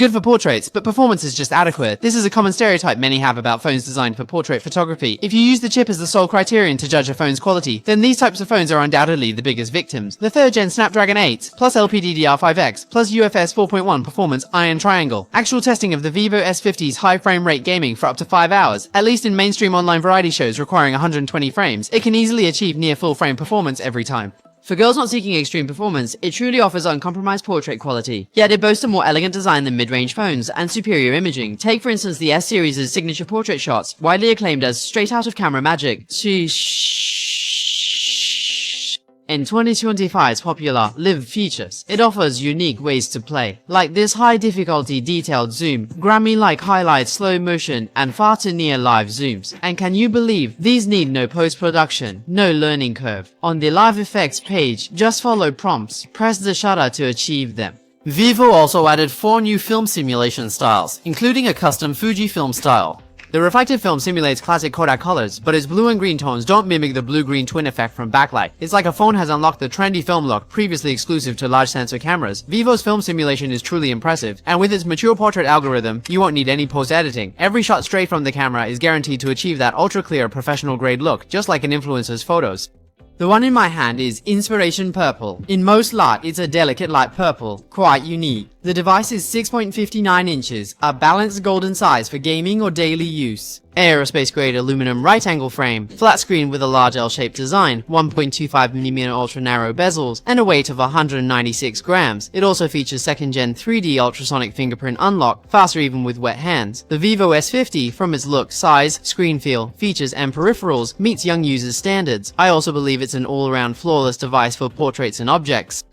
Good for portraits, but performance is just adequate. This is a common stereotype many have about phones designed for portrait photography. If you use the chip as the sole criterion to judge a phone's quality, then these types of phones are undoubtedly the biggest victims. The 3rd gen Snapdragon 8 plus LPDDR5X plus UFS 4.1 performance iron triangle. Actual testing of the Vivo S50's high frame rate gaming for up to 5 hours, at least in mainstream online variety shows requiring 120 frames, it can easily achieve near full frame performance every time. For girls not seeking extreme performance, it truly offers uncompromised portrait quality. Yet it boasts a more elegant design than mid-range phones and superior imaging. Take for instance the S series' signature portrait shots, widely acclaimed as straight out of camera magic. In 2025's popular Live features, it offers unique ways to play, like this high difficulty detailed zoom, Grammy-like highlight slow motion, and far to near live zooms. And can you believe these need no post-production, no learning curve? On the live effects page, just follow prompts, press the shutter to achieve them. Vivo also added 4 new film simulation styles, including a custom Fujifilm style. The reflective film simulates classic Kodak colors, but its blue and green tones don't mimic the blue-green twin effect from backlight. It's like a phone has unlocked the trendy film look previously exclusive to large sensor cameras. Vivo's film simulation is truly impressive, and with its mature portrait algorithm, you won't need any post-editing. Every shot straight from the camera is guaranteed to achieve that ultra-clear professional-grade look, just like an influencer's photos. The one in my hand is Inspiration Purple. In most light, it's a delicate light purple, quite unique. The device is 6.59 inches, a balanced golden size for gaming or daily use. Aerospace-grade aluminum right-angle frame, flat screen with a large L-shaped design, 1.25mm ultra-narrow bezels, and a weight of 196 grams. It also features 2nd-gen 3D ultrasonic fingerprint unlock, faster even with wet hands. The Vivo S50, from its look, size, screen feel, features, and peripherals, meets young users' standards. I also believe it's an all-around flawless device for portraits and objects.